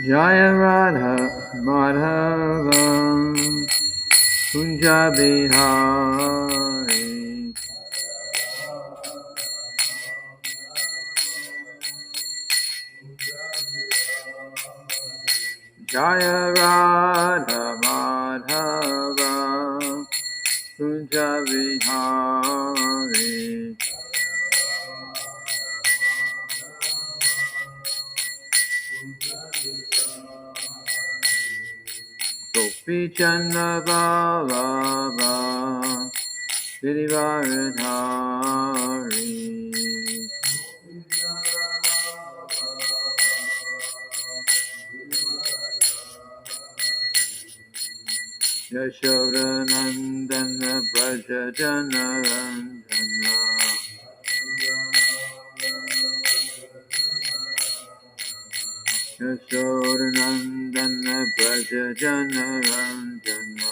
Jaya Radha Madhava Kunja Bihari Jaya Radha Madhava Kunja Bihari Gopi Chanda Ballabha Girivaradhari Yashoda Nandana Braja Janarandana Yashoda Nandana Braja Janarandana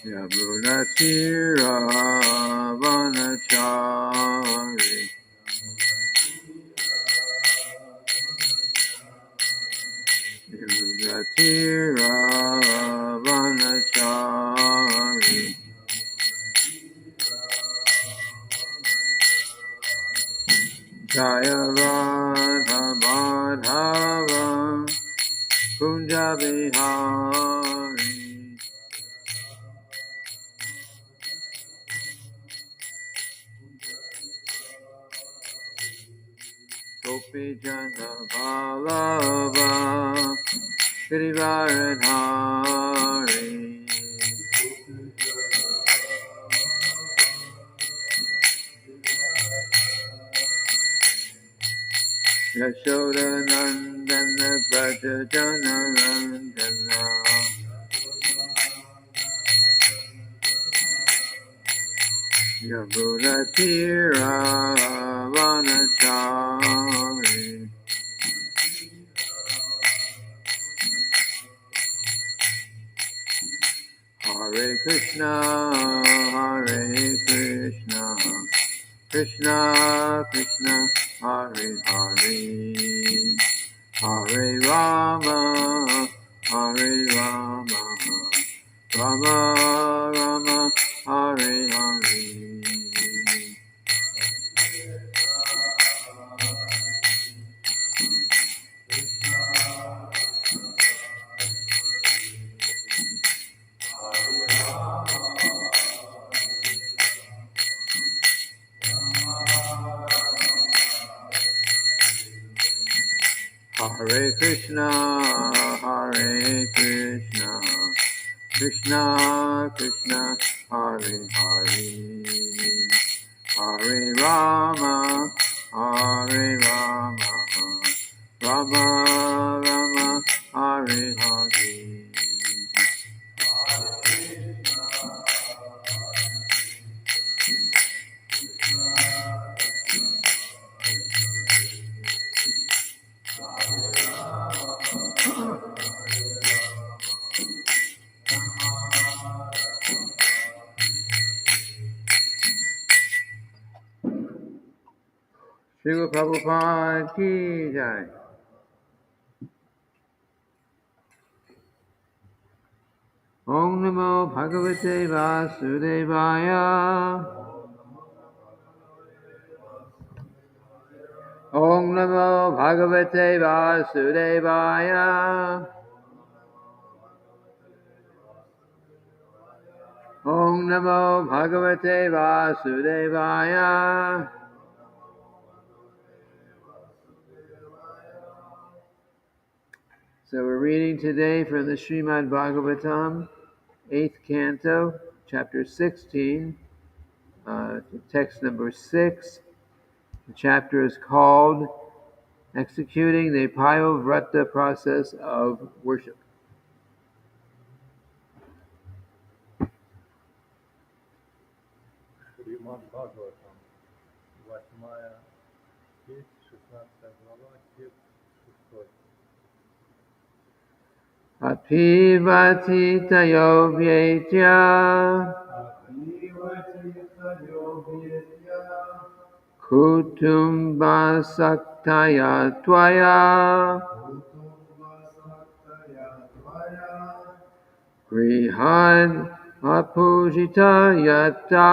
Yamuna Tira Vanachari Yamuna Tira Vanachari Jaya Radha Madhava Kunja Bihari Gopi Jana Vallabha Girivaradhari Yashoda Nandana Braja Janarandana Yamuna Tira Vanachari Hare Krishna, Hare Krishna, Krishna Krishna, Hare Hare, Hare Rama, Hare Rama, Rama Rama, Hare Hare. Hare Krishna, Hare Krishna, Krishna Krishna, Hare Hare, Hare Rama, Hare Rama, Rama Rama, Hare Hare. Srila Prabhupada ki jai. Om Namo Bhagavate Vasudevaya. Om Namo Bhagavate Vasudevaya. Om Namo Bhagavate Vasudevaya. So we're reading today from the Srimad-bhagavatam, 8th Canto, chapter 16, text number 6. The chapter is called Executing the Payo-vrata Process of Worship. Srimad-bhagavatam, 8 часть, 16 глава, текст 6. Apivatitayo vyetya Kutumba saktaya tvaya grihad apujita yata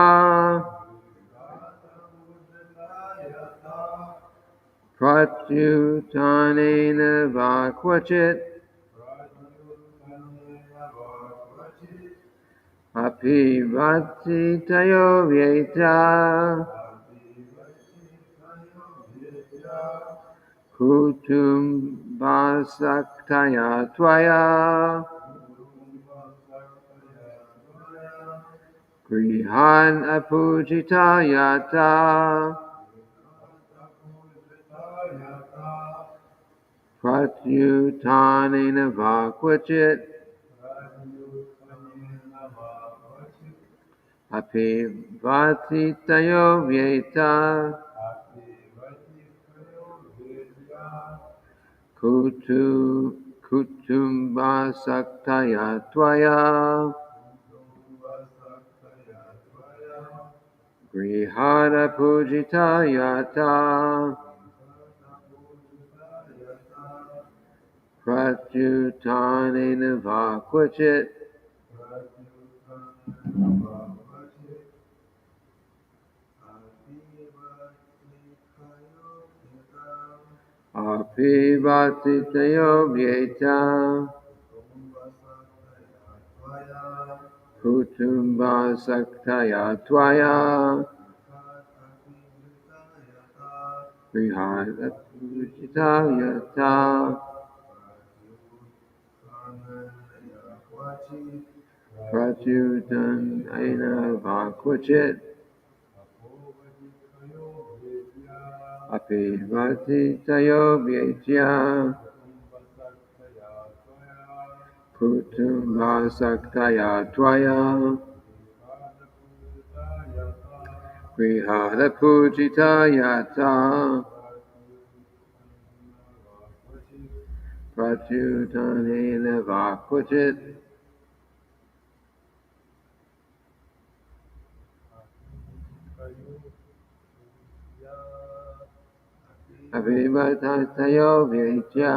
pratyutanena vakvachit apivati tayo vyeta kutumba saktaya tvaya grihad apujita yata pratyutanena vakvachit apivati tayo vyeta kutumba saktaya tvaya grihada pujita yata pratyutanena vakvachit apivati tayo vyeta kutumba saktaya tvaya grihada pujita yata pratyutanena vakvachit apivati tayo vyeta kutumba saktaya tvaya grihada pujita yata pratyutanena vakvachit apivati tayo vyeta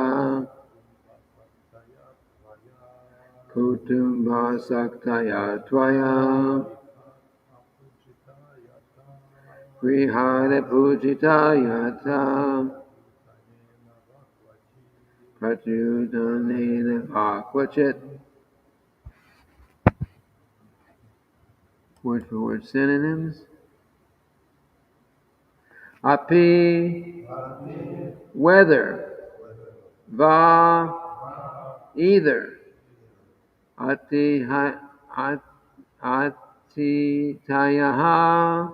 kutumba saktaya tvaya grihada pujita yata pratyutanena vakvachit. Word for word synonyms. Api, whether. Va, either. Ati, atitayaha,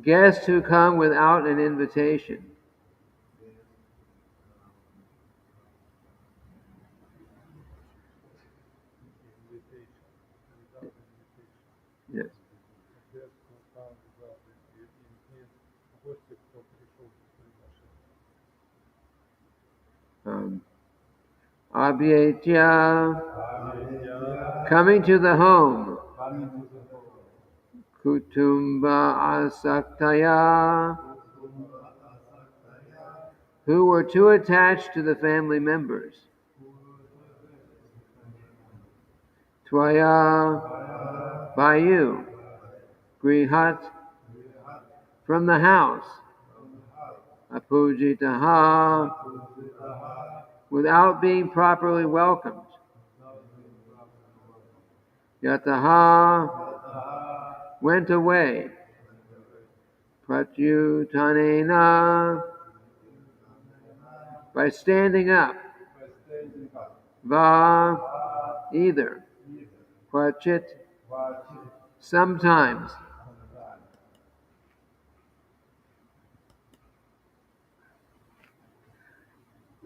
guests who come without an invitation. Yes. Abhyetya, coming to the home. Kutumba asaktaya, who were too attached to the family members. Tvaya, by you. Grihat, from the house. Apujitaha, without being properly welcomed. Yataha, went away. Pratyutanena, by standing up. Va, either. Kvachit, sometimes.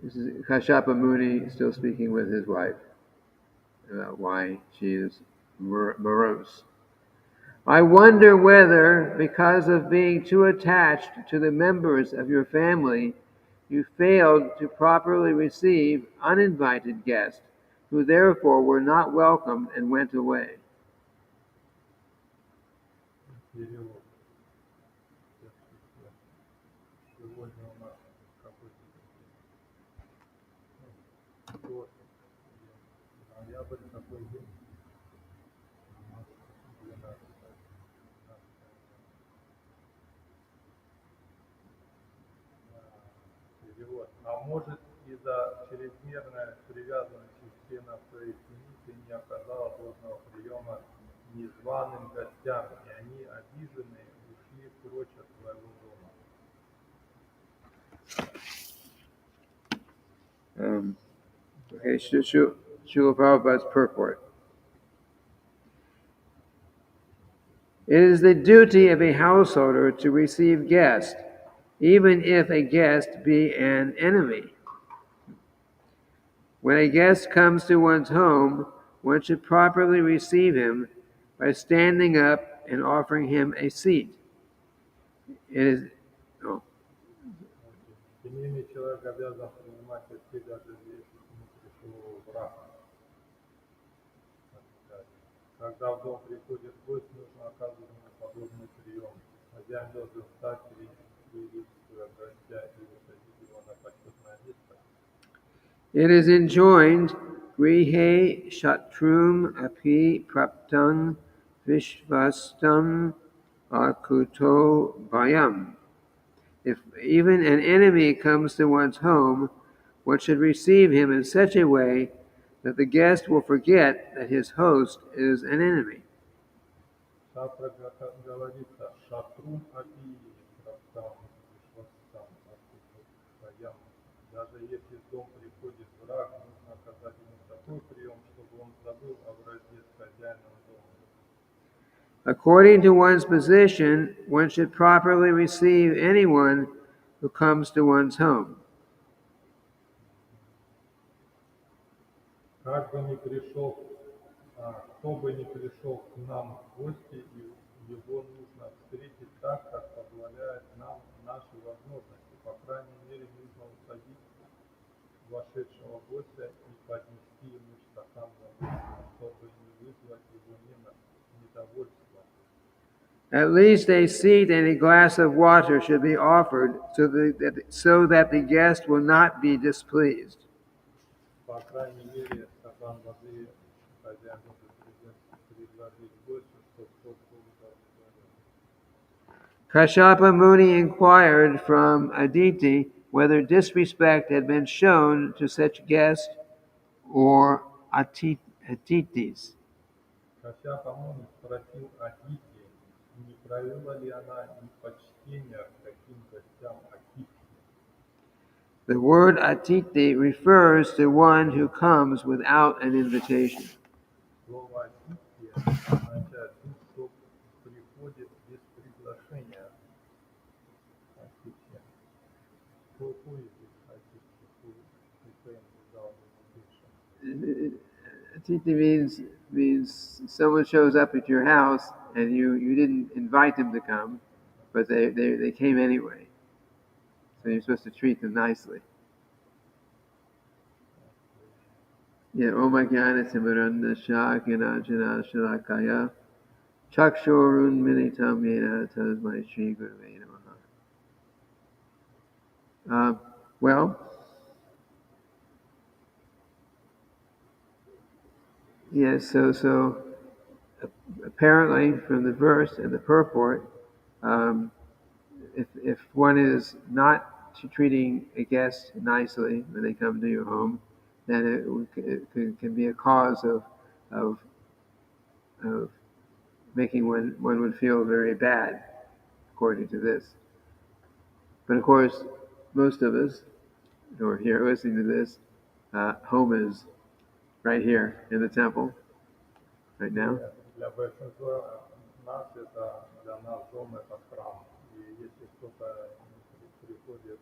This is Kashyapa Muni still speaking with his wife about why she is morose. I wonder whether, because of being too attached to the members of your family, you failed to properly receive uninvited guests, who therefore were not welcomed and went away. Перевод. А может, из-за чрезмерной привязанности членов своей семьи ты не оказала должного приема незваным гостям, и они, обиженные, ушли прочь от твоего дома. Okay, Srila Prabhupada's purport. It is the duty of a householder to receive guests, even if a guest be an enemy. When a guest comes to one's home, one should properly receive him by standing up and offering him a seat. It is. Oh. Семейный человек обязан принимать гостей, даже если к нему пришел враг. Когда в дом приходит гость, нужно оказывать ему подобный прием. Хозяин должен встать или приветствуя гостя и усадить его на почетное место. It is enjoined, grihe shatrum api praptam vishvastam akuto bhayam. If even an enemy comes to one's home, one should receive him in such a way that the guest will forget that his host is an enemy. Шастра говорится, шатрум апи праптам вишвастам акуту бхаям. Даже если в дом приходит враг, нужно оказать ему такой прием, чтобы он забыл о вражде с хозяином дома. According to one's position, one should properly receive anyone who comes to one's home. Как бы ни пришел, кто бы ни пришел к нам в гости, его нужно встретить так, как позволяет нам наши возможности. По крайней мере, нужно усадить вошедшего гостя и поднести ему стакан воды, чтобы не вызвать его недовольство. At least a seat and a glass of water should be offered so that the guest will not be displeased. По крайней мере, стакан воды хозяин может предложить гостю, чтобы тот был удовлетворен. Kashyapa Muni inquired from Aditi whether disrespect had been shown to such guests or atitis. Кашьяпа Муни спросил Адити, не проявила ли она непочтения к таким гостям Атити. The word atiti refers to one who comes without an invitation. Слово Атити означает тот, кто приходит без приглашения. Атити. Who is this Atiti? Who came without invitation? Atiti means someone shows up at your house and you didn't invite them to come, but they came anyway. So you're supposed to treat them nicely. Yeah, Om Jnana Timiranda Shakina Jana Shalakaya Chakshorun Militam Yena Tasmai Shri Gurave Namaha. Well, yes, so apparently from the verse and the purport, if one is not treating a guest nicely when they come to your home, then it can be a cause of making one would feel very bad, according to this. But of course, most of us who are here listening to this, home is right here in the temple, right now. Для большинства нас это, для нас дом это храм. И если кто-то приходит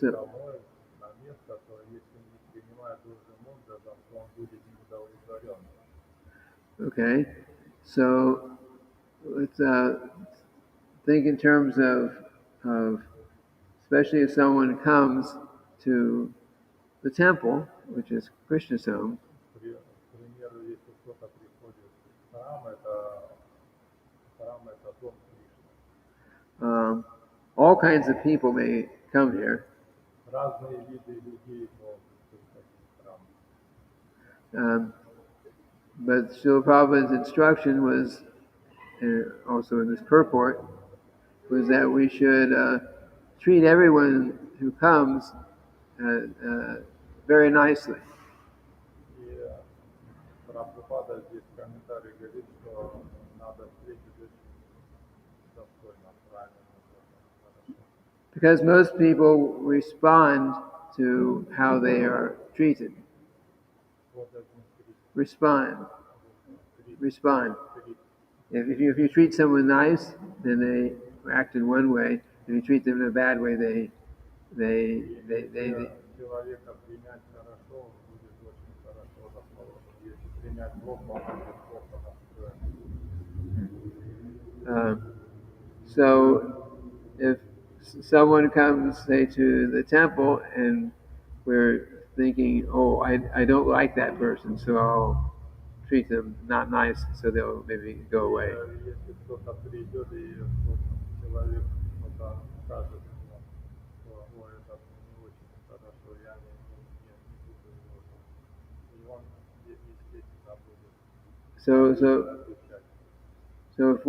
домой на место, то если не принимает должным образом, то он будет неудовлетворен. Okay, so let's think in terms of especially if someone comes to the temple, which is Krishna's home. К примеру, если кто-то приходит в храм, это дом Кришны. All kinds of people may come here. Разные виды людей могут приходить в храм. But Srila Prabhupada's instruction was, also in this purport, was that we should treat everyone who comes very nicely. И Прабхупада здесь в комментарии говорит, что надо встретить очень достойно, правильно, хорошо. Because most people respond to how they are treated. Вот один Respond. Respond. If you treat someone nice, then they act in one way. If you treat them in a bad way, they человека принять хорошо, будет очень хорошо расположен. Если принять плохо, он будет плохо настроен. So if someone comes, say, to the temple, and we're thinking, oh, I don't like that person, so I'll treat them not nice, so they'll maybe go away. Если кто-то придет и человек что-то скажет, что ой, это не очень хорошо, я не буду его. И он, естественно, будет отвечать. So if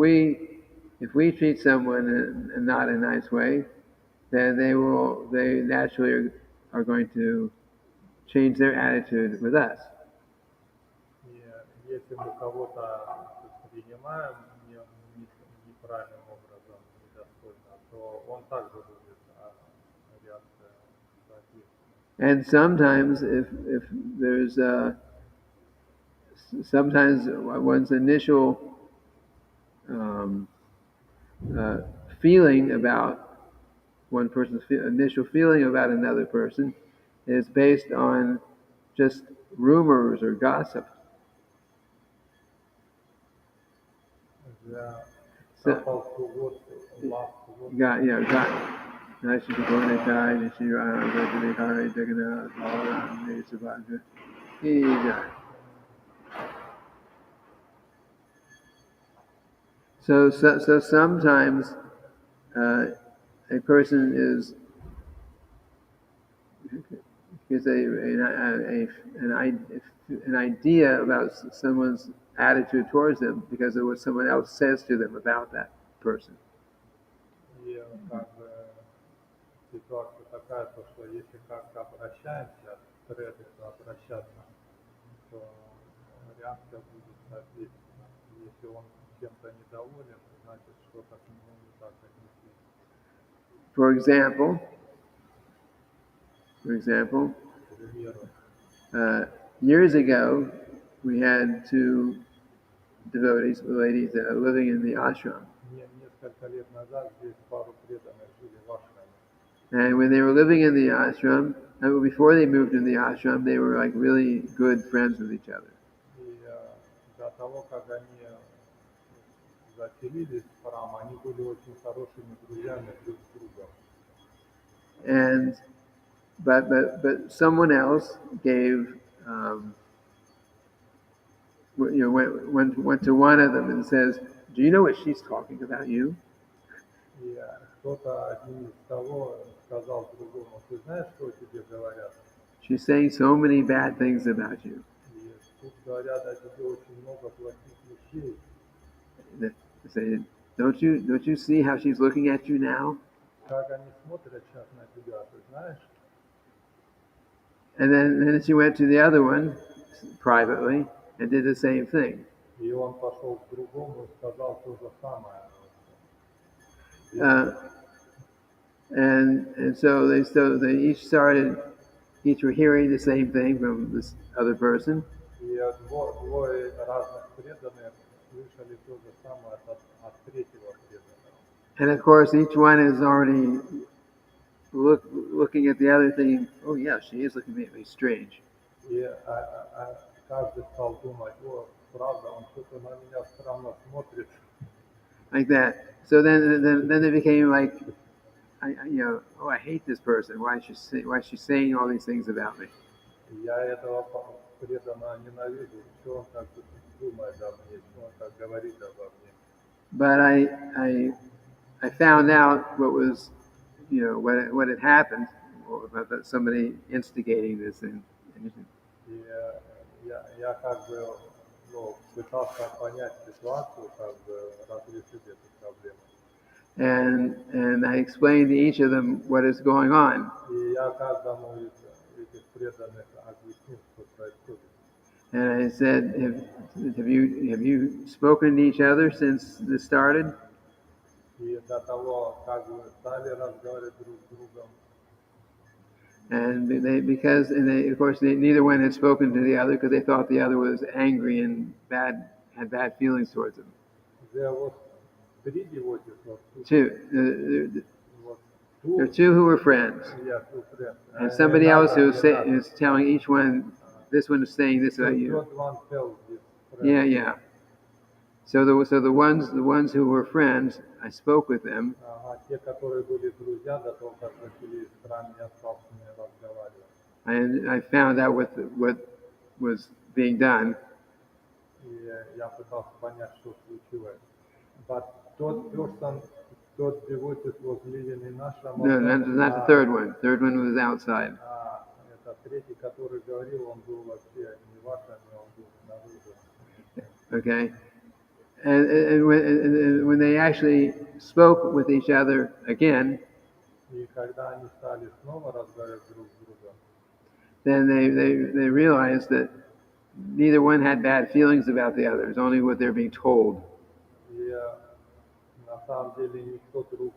we treat someone in not a nice way, then they naturally are going to change their attitude with us. И если мы кого-то принимаем неправильным образом, недостойно, то он также будет реакция соответственно. And sometimes if there's sometimes one's initial feeling about one person's initial feeling about another person is based on just rumors or gossip. So sometimes a person is an idea about someone's attitude towards them because of what someone else says to them about that person. И как бы ситуация такая, то, что если как-то обращаемся, стараемся обращаться, то реакция будет соответственно. Если он чем-то недоволен, значит что-то к нему не так отнеслись. For example, years ago, we had two devotees, ladies, living in the ashram. And when they were living in the ashram, before they moved in the ashram, they were like really good friends with each other. And but someone else gave went to one of them and says, "Do you know what she's talking about you?" She's saying so many bad things about you. They say, don't you see how she's looking at you now? And then she went to the other one privately and did the same thing. And so they each were hearing the same thing from this other person. And of course, each one is already looking at the other thinking, oh yeah, she is looking at me strange. Like that. So then they became like, I hate this person. Why is she saying all these things about me? But I found out what was, what had happened, about somebody instigating this and Я как бы ну, пытался понять ситуацию, как бы разрешить эту проблему. And I explained to each of them what is going on. И я каждому из этих преданных объяснил, что происходит. And I said, have you spoken to each other since this started? И до того, как вы стали разговаривать друг с другом, And of course, neither one had spoken to the other because they thought the other was angry and had bad feelings towards them. there was three devotees or two. Two. Вот There are two, two who were friends, yeah, two friends. and somebody else who's Another. telling each one, this one is saying this about you. Third one tells this Yeah, friend. yeah. So the ones who were friends, I spoke with them, Ага, те, которые были друзья, до того, как начали с нами, я стал с ними разговаривать. and I found out what was being done. И я пытался понять, что случилось. But third devotee was living in ashram. No, not the third one. Third one was outside. Это третий, который говорил, он был вообще не в ашраме, он был снаружи. Okay, and when they actually spoke with each other again, И когда они стали снова разговаривать друг с другом, then they realized that neither one had bad feelings about the other. It's only what they're being told. и на самом деле никто друг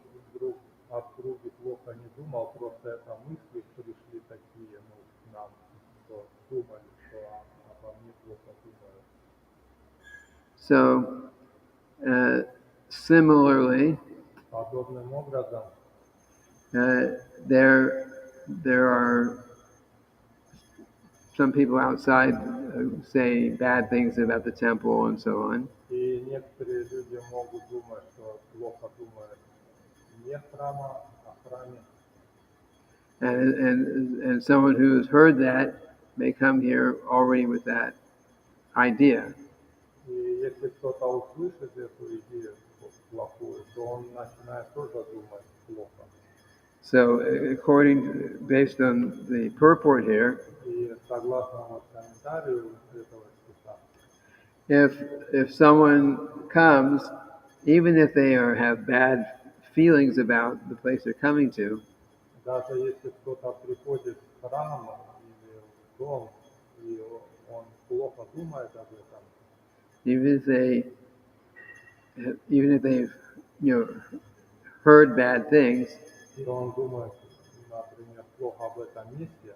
от друга плохо не думал, просто это мысли пришли такие, ну, к нам, что думали, что обо мне плохо думают. So, similarly, Подобным образом, there are some people outside say bad things about the temple and so on. и некоторые люди могут думать, что плохо думают не храма, о храме. And someone who's heard that may come here already with that idea. И если кто-то услышит эту идею плохую, то он начинает тоже думать плохо. So, based on the purport here, И согласно вот комментарию этого стиха, if someone comes, even if they have bad feelings about the place they're coming to, даже если кто-то приходит в храм или в дом, и он плохо думает об этом, even if they've heard bad things, и он думает, например, плохо об этом месте,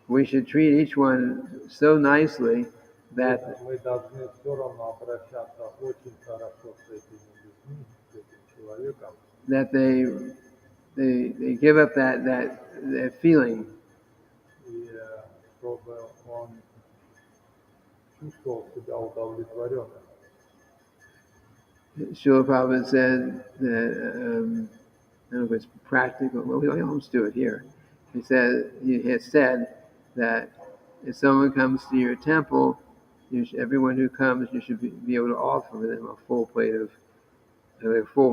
we should treat each one so nicely that мы должны все равно обращаться очень хорошо с этими людьми, с этим человеком, that they give up that feeling. и чтобы он чувствовал себя удовлетворенным. Srila Prabhupada said that, I don't know if it's practical, well, we almost do it here. He has said that if someone comes to your temple, everyone who comes, you should be able to offer them a full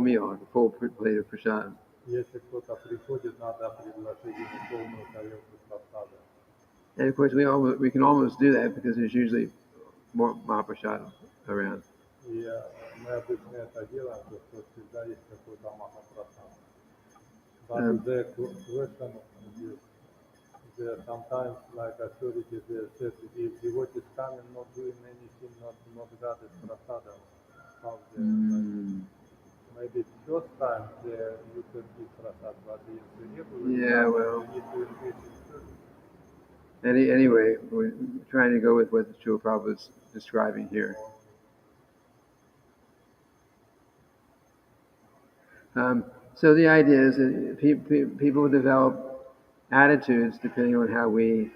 meal, a full plate of prasad. Если кто-то приходит, надо предложить ему полную тарелку просада. And of course, we can almost do that because there's usually more Mahaprasad around. И мы обычно это делаем, потому что всегда есть какой-то махапрасад. But the question is, there sometimes, like authority, they said, if devotee is coming, not doing anything, not gathered prasadam, how they maybe first time you can give prasad, but if regular, you need to engage in service. Anyway, we're trying to go with what Srila Prabhupada is describing here. So the idea is that people develop attitudes depending on how we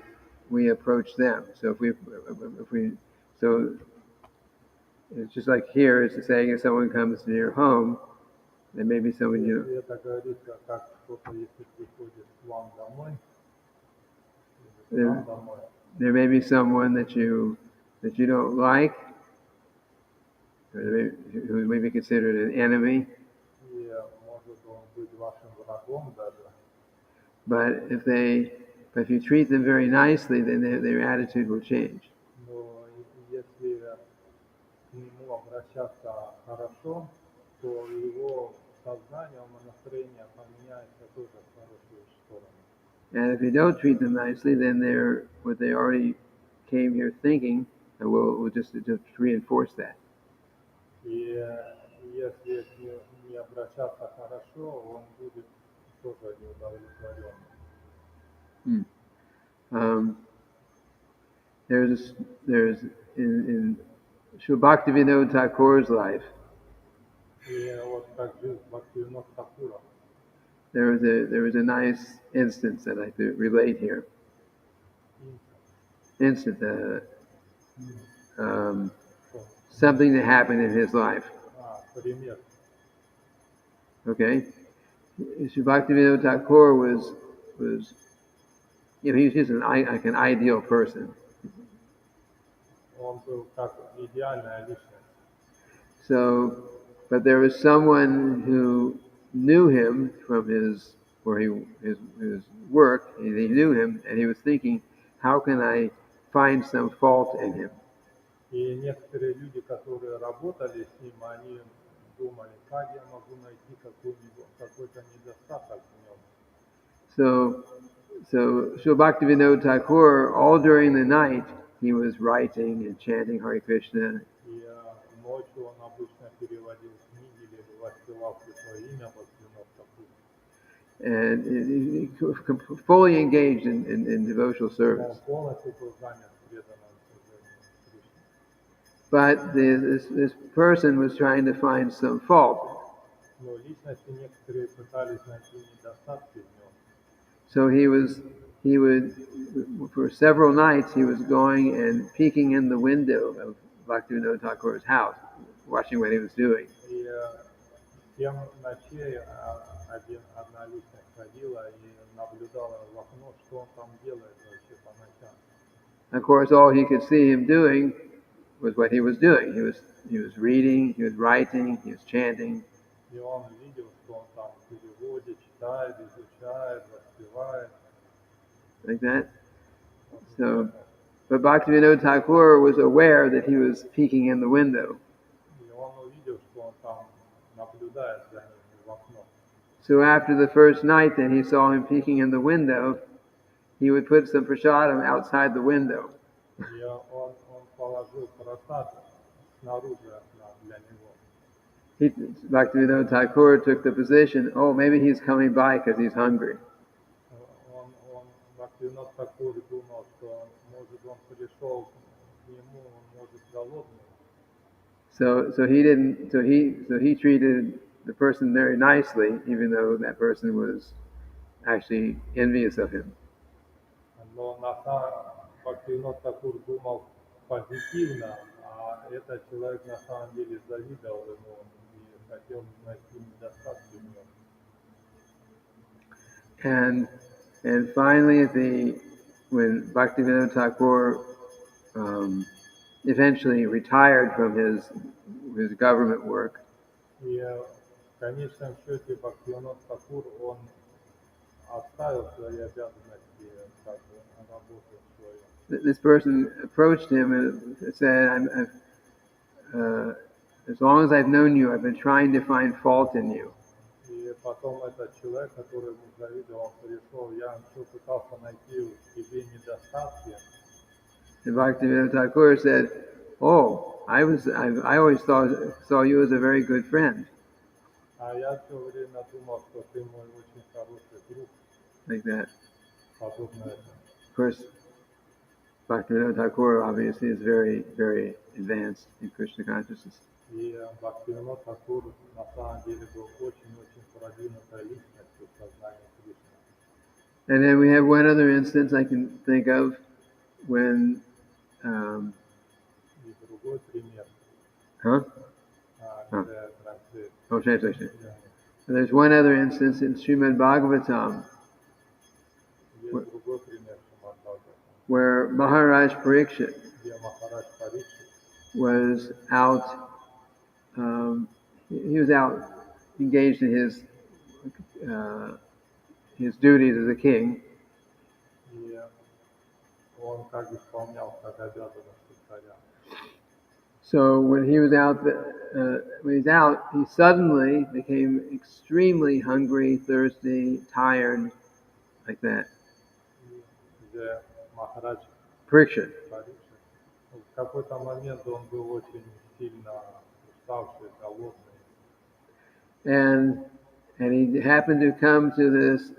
approach them. So so it's just like here, it's saying if someone comes to your home, then maybe someone there may be someone that you don't like, or who may be considered an enemy. But if you treat them very nicely, then their attitude will change. к нему обращаться хорошо, то его сознание, настроение поменяется тоже в хорошую сторону. And if you don't treat them nicely, then what they already came here thinking will just reinforce that. И если не обращаться хорошо, он будет тоже неудовлетворенным. There's in Srila Bhaktivinoda Thakur's life, И вот как жизнь Бхактивинода Thakura. there was a nice instance that I like to relate here. Something that happened in his life. Пример. Okay, Srila Bhaktivinoda Thakur was he's just like an ideal person. Он был как идеальная личность. So, but there was someone who knew him from his work, and he knew him, and he was thinking, how can I find some fault in him? И некоторые люди, которые работали с ним, они думали, как я могу найти какой-то недостаток в нем. So Srila Bhaktivinoda Thakur, all during the night, he was writing and chanting Hare Krishna. И ночью он обычно переводил книги или воспевал свое имя Бхактивинода Thakura. And he fully engaged in devotional service. Он полностью был занят преданным служением Кришне. But this person was trying to find some fault. Но личности некоторые пытались найти недостатки в нем. So he would, for several nights, he was going and peeking in the window of Bhaktivinoda Thakur's house, watching what he was doing. И 7 ночей одна личность ходила и наблюдала в окно, что он там делает вообще по ночам. Of course, all he could see him doing was what he was doing. He was reading, he was writing, he was chanting. И он видел, что он там переводит, читает, изучает, воспевает. Like that. So, but Bhaktivinoda Thakur was aware that he was peeking in the window. И он увидел, что он там наблюдает за ним в окно. So after the first night, then he saw him peeking in the window. He would put some prasadam outside the window. И он положил просад снаружи окна для него. Bhaktivinoda Thakur took the position, oh, maybe he's coming by because he's hungry. Бхактивинода Thakura думал, что может он пришел к нему, он может голодный. So he treated the person very nicely, even though that person was actually envious of him. Но Бхактивинода Thakura думал позитивно, а этот человек на самом деле завидовал ему и хотел найти недостатки в нем. And finally, when Bhaktivinoda Thakur eventually retired from his government work, И в конечном счете Бхактивинода Thakura он оставил свои обязанности, как работу свою. this person approached him and said, as long as I've known you, I've been trying to find fault in you. И потом этот человек, который ему завидовал, пришел, я все пытался найти в тебе недостатки. And Bhaktivinoda Thakur said, oh, I always saw you as a very good friend. А я все время думал, что ты мой очень хороший друг. Like that. Подобно этому. Of course, Bhaktivinoda Thakur obviously is very, very advanced in Krishna consciousness. И Бхактивинода Thakura на самом деле был очень-очень продвинутой личностью в сознании Кришны. And then we have one other instance I can think of when. И другой пример. Translation. And there's one other instance in Srimad-bhagavatam where Maharaj Parikshit was out. He was out engaged in his duties as a king. So when he was out, he suddenly became extremely hungry, thirsty, tired, like that. где Махарадж Pariksha. Парикшит, в какой-то момент он был очень сильно уставший, голодный. And he happened to come to this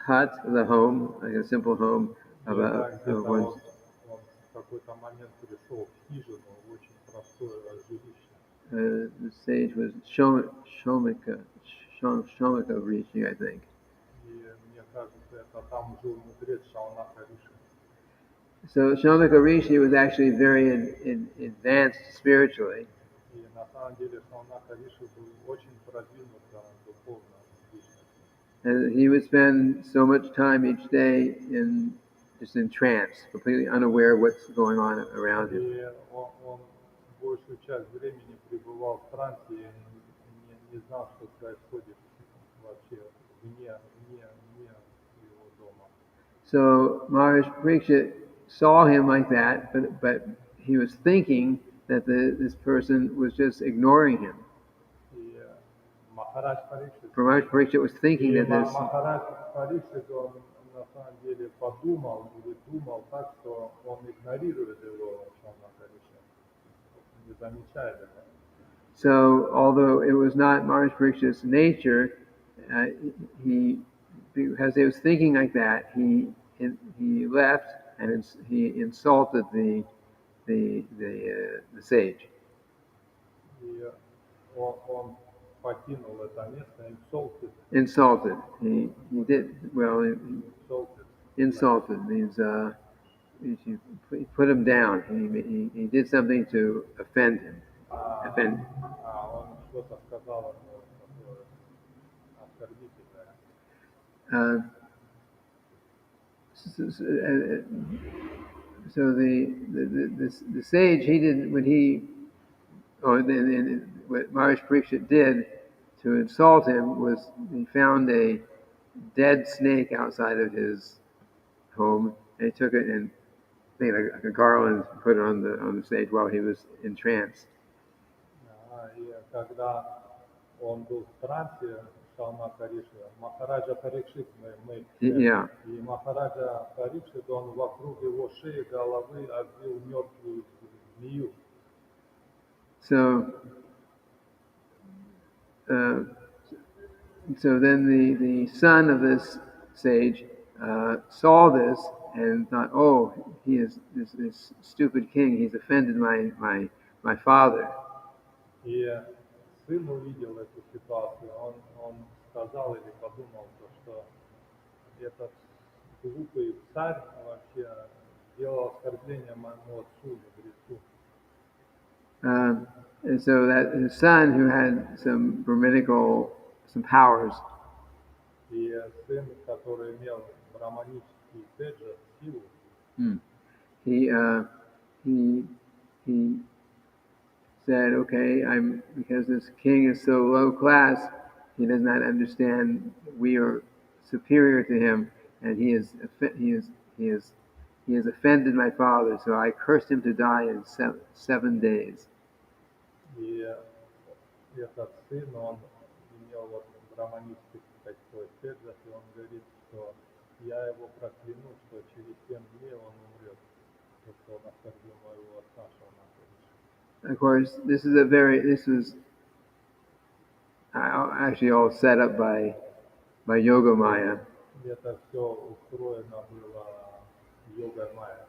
hut, the home, like a simple home of Где-то one's. он в какой-то момент пришел в хижину, очень простое жилище. The sage was Shomika Rishi, I think. И мне кажется, это там жил мудрец Шаунака Риши. So Shomika Rishi was actually very advanced spiritually. И на самом деле Шаунака Риши был очень продвинут духовно личность. And he would spend so much time each day just in trance, completely unaware of what's going on around him. И он большую часть времени пребывал в трансе и не знал, что происходит вообще вне его дома. So Maharaj Parikshit saw him like that, but he was thinking that this person was just ignoring him. И Махарадж Парикшит, Maharaj Parikshit was thinking that this. Махарадж Парикшит, он на самом деле подумал или думал так, что он игнорирует его Шаунака Риши, не замечает это. So although it was not Maharaj Parikshit's nature, because he was thinking like that, he left and he insulted the sage. И он покинул это место, Insulted. He did well. Insulted means he put him down. He did something to offend him. Offend. Он что-то сказал ему такое оскорбительное. So the sage, he didn't, what Maharaj Parikshit did to insult him was he found a dead snake outside of his home, and he took it and made like a garland and put it on the stage while he was in trance. И когда он был в трансе, Шаунака Риши, Махараджа Парикшит, Yeah. и Махараджа Парикшит, он вокруг его шеи, головы обвил мертвую змею. So then the son of this sage saw this and thought, oh, he is this stupid king. He's offended my father. И сын увидел эту ситуацию, он сказал или подумал, что этот глупый царь вообще сделал оскорбление моему отцу, мудрецу. And so that his son, who had some powers, И сын, который имел браманический теджа, силу, he said, okay, because this king is so low class, he does not understand we are superior to him, and he has offended my father, so I cursed him to die in 7 days. И этот сын, он имел вот браманический такой теджа, и он говорит, что я его прокляну, что через 7 дней он умрет, потому что он оскорбил моего отца, Of course, this was actually all set up by Yoga Maya. Это все устроено было йогой Майя.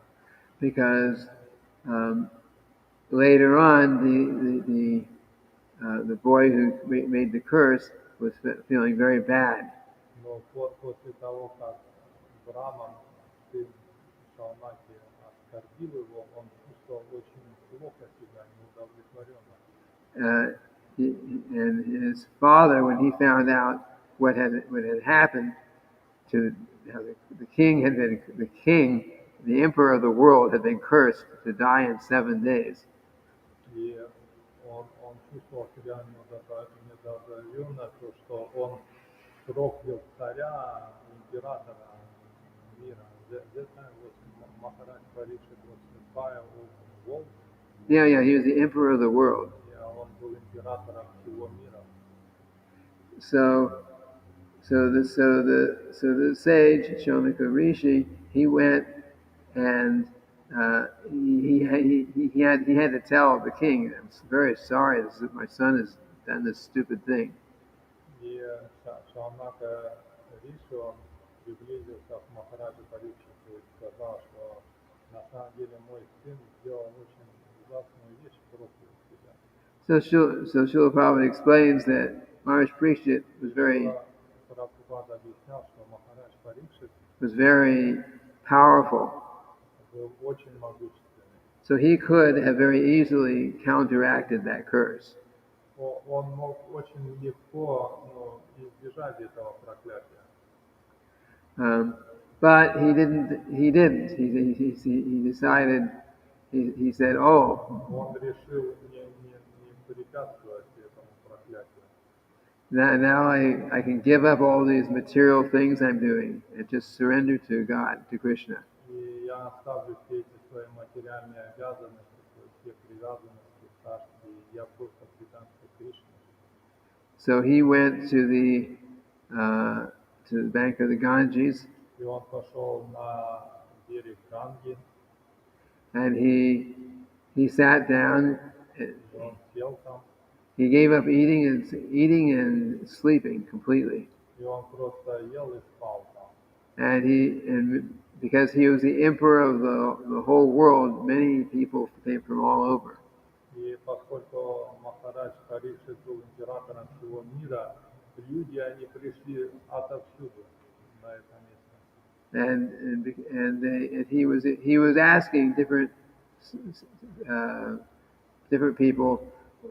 Because later on, the boy who made the curse was feeling very bad. Но после того, как Браман, сын Шаунаки, оскорбил его, он чувствовал очень плохо себя, неудовлетворенно. And his father, when he found out what had happened to how the king, the emperor of the world, had been cursed to die in 7 days. И он чувствовал себя недовлетворенно, то, что он проклял царя, императора мира That time was Maharaj Parikshit was the fire of world. Yeah, he was the emperor of the world. Yeah, он был императором всего мира. So the sage Shomika Rishi, he went and he had to tell the king, "I'm very sorry, my son has done this stupid thing." И Шамака Риши, он приблизился к Махараджу Парикшиту и сказал, что на самом деле мой сын сделал очень ужасную вещь против тебя. So Srila Prabhupada explains that Maharaj Parikshit Прабхупада объяснял, что Махарадж Парикшит was very powerful. был очень могущественный. So he could have very easily counteracted that curse. Он мог очень легко избежать этого проклятия. But he didn't. He decided. He said, "Oh, Он решил не препятствовать этому проклятию. now I can give up all these material things I'm doing and just surrender to God, to Krishna." И я оставлю все эти свои материальные обязанности, все привязанности, так, и я просто преданство Кришне. So he went to the bank of the Ganges, И он пошел на берег Ганги, and he sat down. и он сел там, He gave up eating and sleeping completely. и он просто ел и спал там. And because he was the emperor of the whole world, many people came from all over. И поскольку Махарадж Парикшит был императором всего мира, люди, они пришли отовсюду на это место. And he was asking different people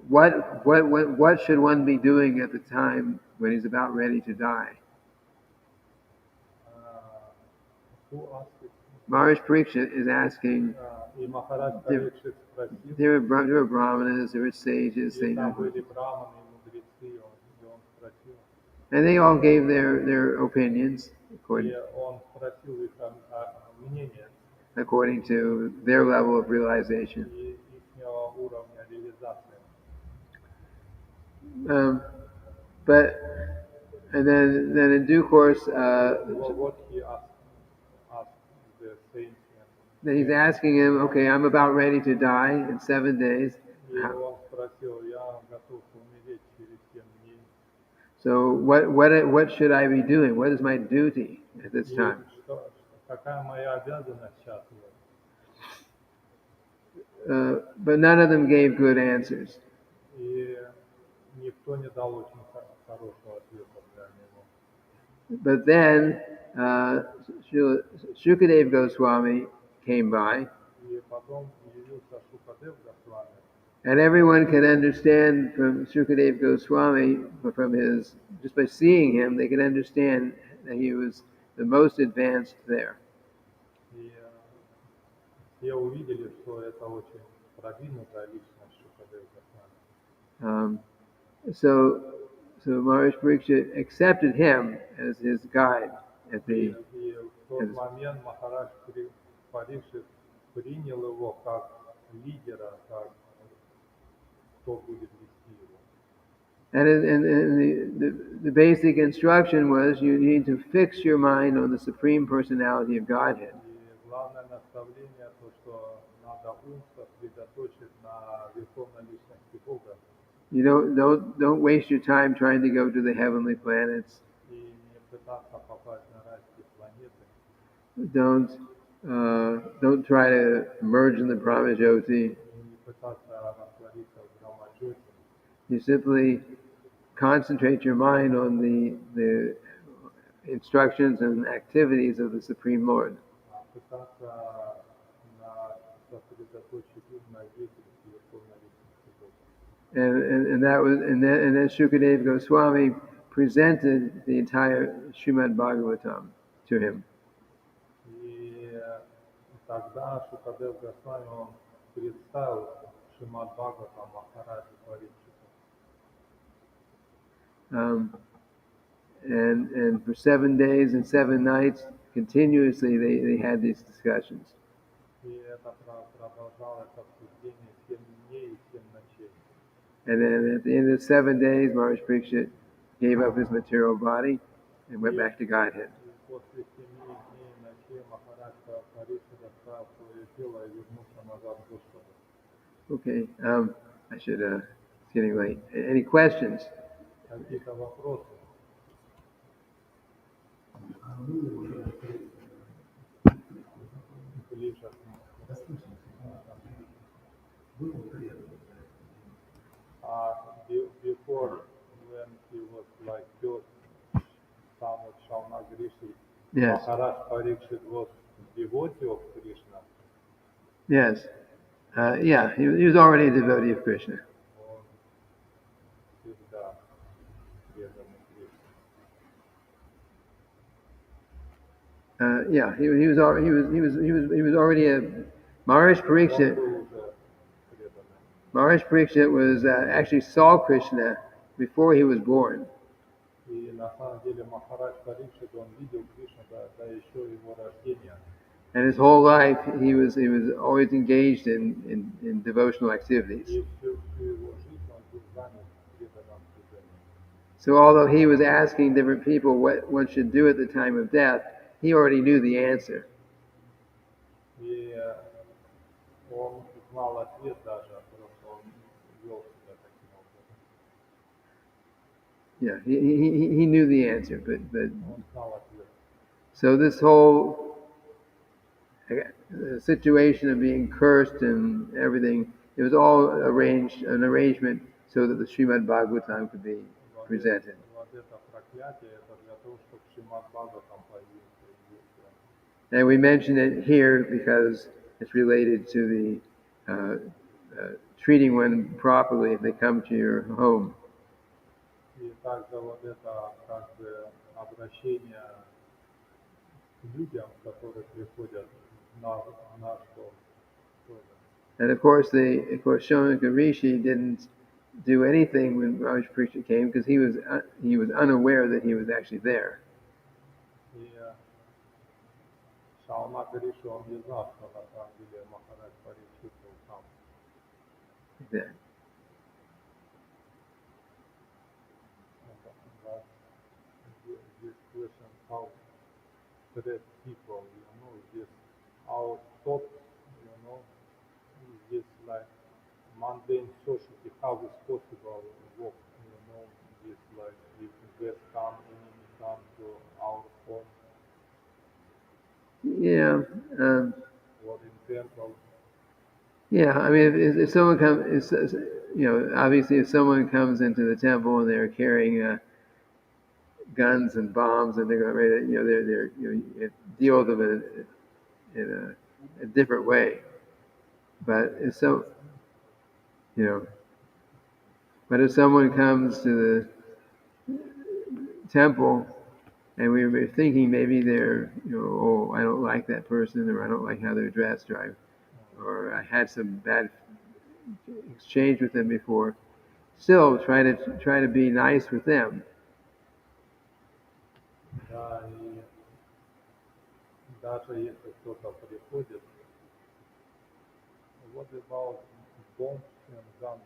what should one be doing at the time when he's about ready to die. Who asked it? Maharaj Parikshit is asking. И Махарадж Парикшит спросил, There were brahmanas, there were sages, и там были браманы, мудрецы, и он спросил. and they all gave their opinions И он спросил их мнение according to their level of realization. и ихнего уровня реализации. And then in due course, What he asked the saints. then he's asking him, "Okay, I'm about ready to die in 7 days. И он спросил, я готов умереть через 7 дней. So what should I be doing? What is my duty at this time?" Какая моя обязанность сейчас? But none of them gave good answers. И никто не дал очень хорошего ответа для него. But then Shukadev Goswami came by, И потом явился Шукадев Госвами. and everyone could understand from Shukadev Goswami, just by seeing him, they could understand that he was the most advanced there. И все увидели, что это очень продвинутая личность Шукадев Госвами. So Maharaj Parikshit accepted him as his guide at И в тот момент Махарадж Парикшит принял его как лидера, как кто будет вести его. And the basic instruction was you need to fix your mind on the Supreme Personality of Godhead. И главное наставление то, что надо ум сосредоточить на верховной личности Бога. You don't waste your time trying to go to the heavenly planets. И не пытаться попасть на райские планеты. Don't try to merge in the Brahmajyoti. И не пытаться раствориться в Брамаджоте. You simply concentrate your mind on the instructions and activities of the Supreme Lord. Пытаться сосредоточить ум на деятельности верховной личности Бога. And then Shukadev Goswami presented the entire Srimad-bhagavatam to him. И тогда Шукадев Госвами он представил Шримад-бхагаватам Махараджу Парикшиту. And for 7 days and 7 nights, continuously they had these discussions. И это продолжалось обсуждение 7 дней и 7 ночей. And then at the end of 7 days, Maharaj Pariksit gave up his material body and went back to Godhead. И после 7 дней и ночей Махарадж Парикшит оставил свое тело и вернулся назад к Господу. Okay, I should, it's getting late. Any questions? Какие-то вопросы? Ближе. Before, when he was like first son of Shamag Rishi, Yes. Maharaj Parikshit was devotee of Krishna. Yes. Yeah, he was already a devotee of Krishna. Он всегда преданный Кришне. Yeah, he was already a Maharaj Pariksit. Он был уже преданным. Maharaj Pariksit was actually saw Krishna before he was born. И на самом деле Махарадж Парикшит, он видел Кришну до еще его рождения. And his whole life, he was always engaged in devotional activities. И всю его жизнь он был занят преданным служением. So although he was asking different people what one should do at the time of death, he already knew the answer. И он знал ответ даже, просто он вел себя таким образом. Yeah, he knew the answer, but Он знал ответ. so this whole situation of being cursed and everything, it was all an arrangement so that the Srimad-bhagavatam could be presented. Вот это проклятие, это для того, чтобы Шримад-бхагаватам появился. And we mention it here because it's related to the treating one properly if they come to your home. И также вот это как бы обращение к людям, которые приходят на наш дом. And of course, Shonaka Rishi didn't do anything when Maharaj Pariksit came because he was unaware that he was actually there. И Шаунак Риши, он не знал, что на самом деле Махарадж Парикшит был там. Yeah. This question, how treat people, this our thoughts, this like mundane society, how is possible work, this like if guests come, enemy come to our home, Yeah. or in temple. Yeah. I mean, if someone comes, obviously, if someone comes into the temple and they're carrying guns and bombs and they're going to, you deal with them in a different way. But if someone comes to the temple and we were thinking maybe they're, oh, I don't like that person, or I don't like how they're dressed, or I had some bad exchange with them before, still try to be nice with them. Да, и даже если кто-то приходит, what about bombs and guns?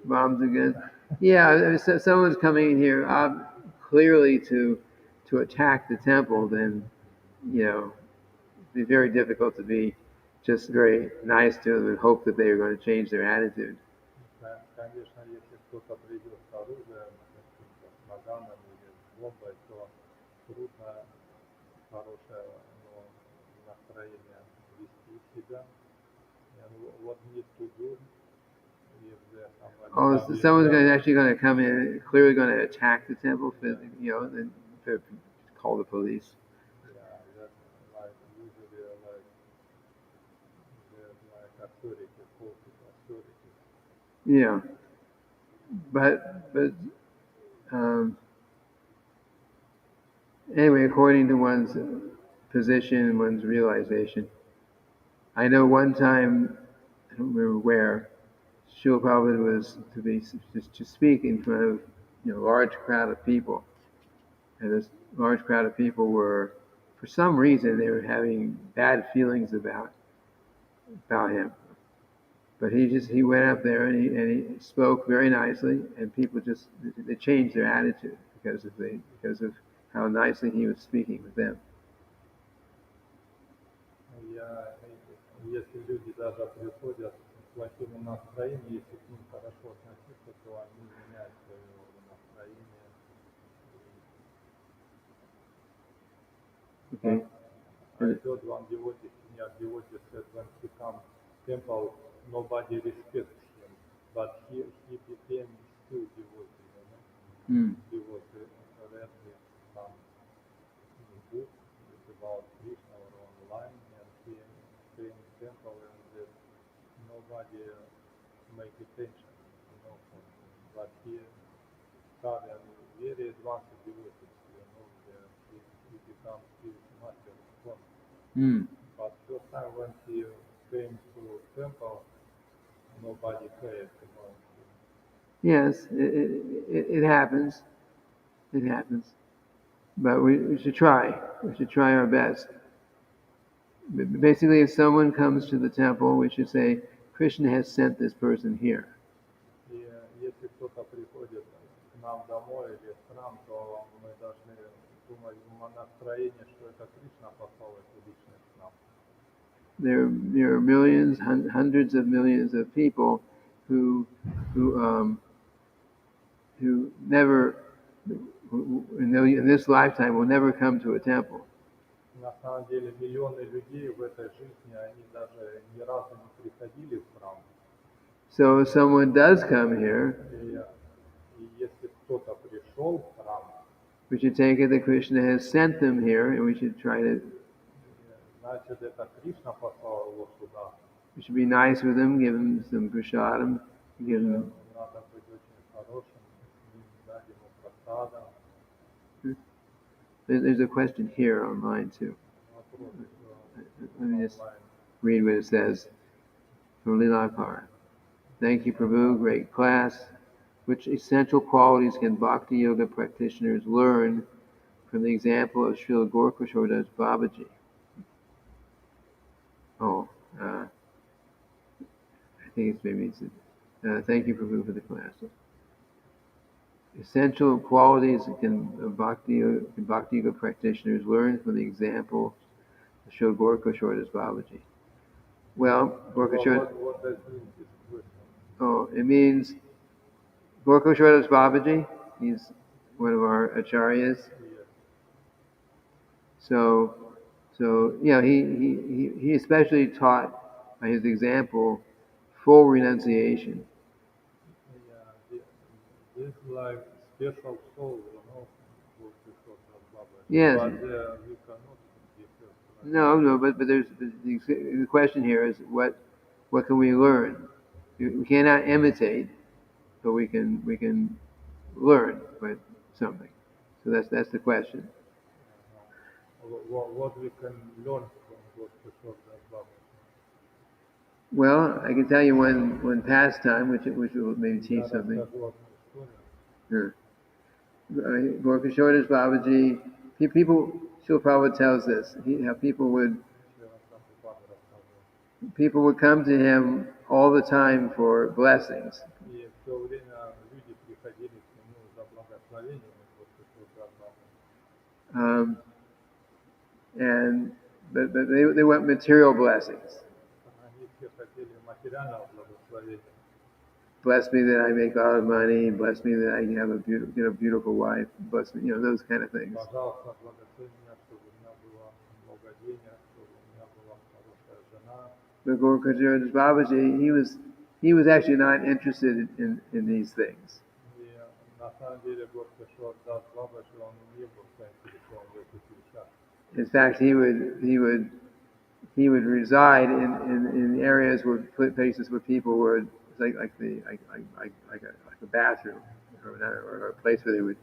Bombs again? Yeah, I mean, so someone's coming in here clearly to attack the temple, then, it'd be very difficult to be just very nice to them and hope that they are going to change their attitude. Конечно, если кто-то придет с оружием, с наганом или с бомбой, то трудно хорошее настроение вести себя. And what need to do if there's somebody? Oh, so someone's actually going to come in, clearly going to attack the temple, then call the police. Yeah, that's like usually like there's like authority, political authority. Yeah, but anyway, according to one's position, one's realization. I know one time, I don't remember where, Srila Prabhupada was to speak in front of a large crowd of people, And this large crowd of people were, for some reason, they were having bad feelings about him. But he went up there and he spoke very nicely, and people they changed their attitude because of how nicely he was speaking with them. Если люди даже приходят с плохим настроением, если к ним хорошо относиться, то они меняют свое настроение. Okay. I thought one devotee, senior devotee said when he comes temple, nobody respects him, but he became still devotee, you know. He was read some book about Krishna or online, and he came temple and nobody make attention, you know, for him. But he started very advanced devotees, you know, he becomes his master of one. But first time when he came to temple, nobody cared about him. Yes, it happens. It happens. But we should try. We should try our best. Basically, if someone comes to the temple, we should say, Krishna has sent this person here. И если кто-то приходит к нам домой или в храм, то мы должны думать в настроении, что это Кришна послал эту личность к нам. There are millions, hundreds of millions of people who never, in this lifetime, will never come to a temple. На самом деле миллионы людей в этой жизни, они даже ни разу не приходили в храм. So if someone does come here, И если кто-то пришел в храм, we should take it that Krishna has sent them here, and we should try to. значит, это Кришна послал его сюда. We should be nice with them, give them some prasadam, give them. Надо быть очень хорошим, дать ему просадам. There's a question here online too. Let me just read what it says from Lilapara. Thank you, Prabhu. Great class. Which essential qualities can Bhakti Yoga practitioners learn from the example of Srila Gorkashodas Babaji? I think it's maybe thank you, Prabhu, for the class. Essential qualities can Bhakti Yoga practitioners learn from the example of Srila Gorkashodas Babaji. Well, Gorkashodas. What does it mean, this question? Oh, it means Gorkashodas Babaji. He's one of our acharyas. So yeah, he especially taught by his example full renunciation. Yeah, this like special soul, you know, what we thought about. Yes. But we cannot differ. No, but there's the question here is what can we learn? We cannot imitate, but we can learn but something. So that's the question. What we can learn from what we thought about. Well, I can tell you one pastime which will maybe teach something. Gorkashodas Babaji, people, Srila Prabhupada tells this, how people would come to him all the time for blessings. But they want material blessings. Bless me that I make a lot of money. Bless me that I have a beautiful wife. Bless me, those kind of things. But Gorkashodas Babaji, he was actually not interested in these things. In fact, he would reside in areas places where people would like a bathroom or a place where they would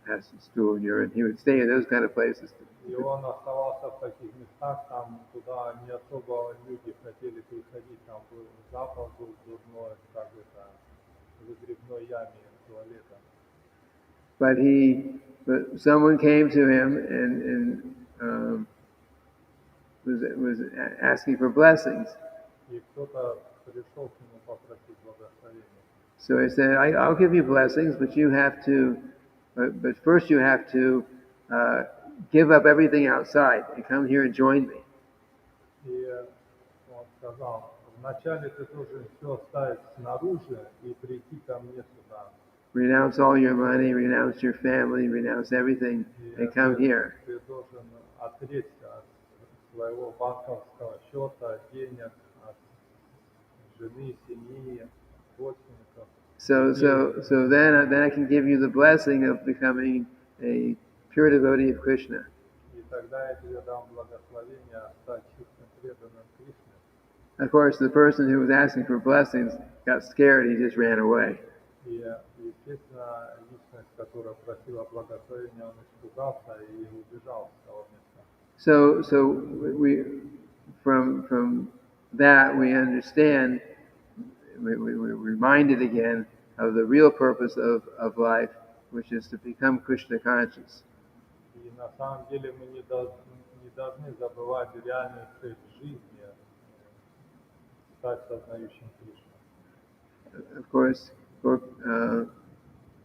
pass stool and urine. He would stay in those kind of places. И он оставался в таких местах, там, куда не особо люди хотели приходить, там был запах, был дурной, как это, в выгребной яме туалета. but someone came to him and was asking for blessings. И кто-то пришел к нему попросить благословения. So he said, I'll give you blessings, but you have to, but first you have to give up everything outside and come here and join me. И он сказал, вначале ты должен все оставить снаружи и прийти ко мне сюда. Renounce all your money, renounce your family, renounce everything, and come here. Ты должен отречься от своего банковского счета, денег, от жены, семьи, родственников. So then I can give you the blessing of becoming a pure devotee of Krishna. И тогда я тебе дам благословение стать чистым преданным Кришне. Of course, the person who was asking for blessings got scared. He just ran away. И, естественно, личность, которая просила благословения, он испугался и убежал с того места. So we from that we understand. We're reminded again of the real purpose of life, which is to become Krishna conscious. И на самом деле мы не должны забывать реальную цель жизни, стать сознающим Кришну. Of course,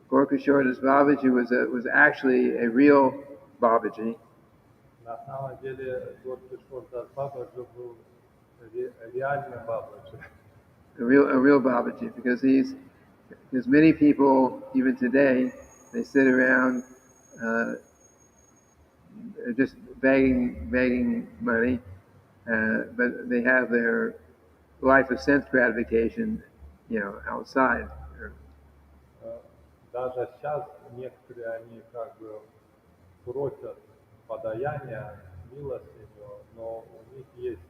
Gorkishore Babaji was actually a real Babaji. На самом деле Горкишор Дас Бабаджи был реальный Бабаджи. A real Babaji, because many people even today they sit around just begging money, but they have their life of sense gratification, outside. Даже сейчас некоторые они как бы просят подаяния, милостыню, но у них есть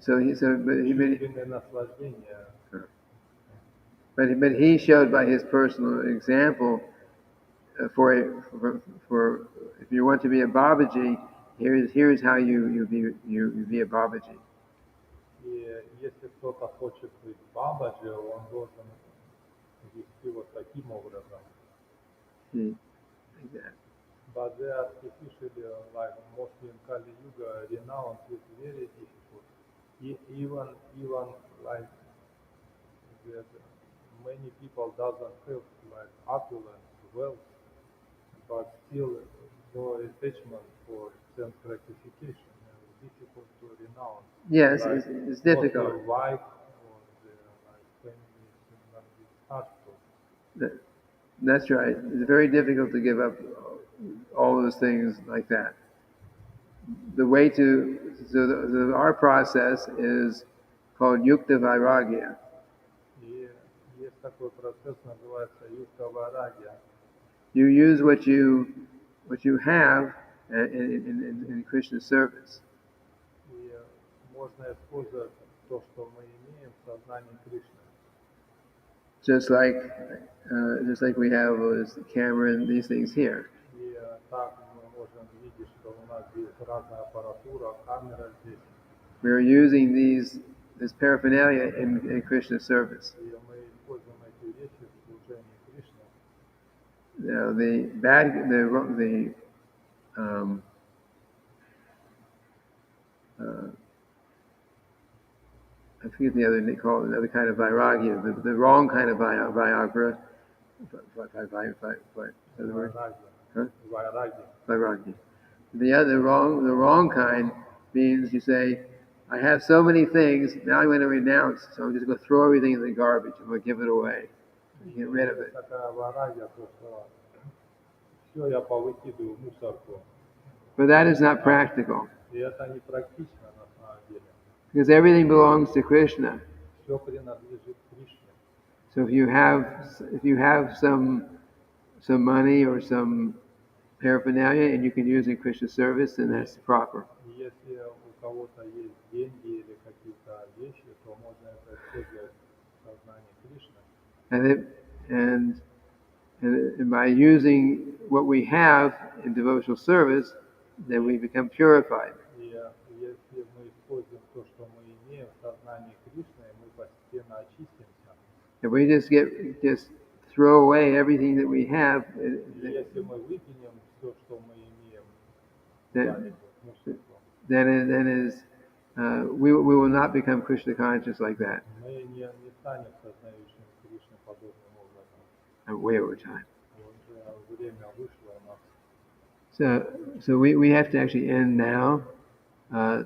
чувственное наслаждение. But he showed by his personal example for if you want to be a Babaji, here's how you be a Babaji. И если кто-то хочет быть Бабаджи, он должен вести вот таким образом. Exactly. But they artificially, like Muslim Kali Yuga, renounce is very difficult. Even like that, many people doesn't have like opulence, wealth, but still no attachment for sense gratification. It's difficult to renounce. Yes, like, it's difficult. Their wife or their like family, it's hard to. That's right. It's very difficult to give up all those things like that. The way our process is called Yukta Vairagya. И есть такой процесс, называется Юкта Вайрагья. You use what you have in Krishna's service. И можно использовать то, что мы имеем в сознании Кришны. Just like we have this camera and these things here. И так мы можем видеть, что у нас есть разная аппаратура, камера здесь. We're using this paraphernalia in Krishna's service. И мы используем эти вещи в служении Кришны. Now I forget the other they call it another kind of vairagya, the wrong kind of vairagya. Vairagya. The wrong kind means you say, I have so many things, now I'm going to renounce, so I'm just going to throw everything in the garbage. I'm going to give it away. Get rid of it. Такая вайрагья, то что все я повыкидываю в мусорку. But that is not practical. И это не практично на самом деле. Because everything belongs to Krishna. Все принадлежит Кришне. So if you have some money or some paraphernalia and you can use it in Krishna's service, then that's proper. Если у кого-то есть деньги или какие-то вещи, то можно это использовать в сознании Кришны. And by using what we have in devotional service, then we become purified. И если мы используем то, что мы имеем в сознании Кришны, мы постепенно очистимся. If we just throw away everything that we have, Если мы выкинем все, что мы имеем, then we will not become Krishna conscious like that. мы не станем сознающим Кришны подобным образом. I'm way over time. Уже время вышло у нас. So we have to actually end now.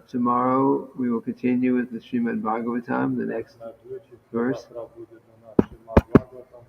Tomorrow we will continue with the Srimad-bhagavatam, the next verse. Завтра будет у нас Srimad-bhagavatam.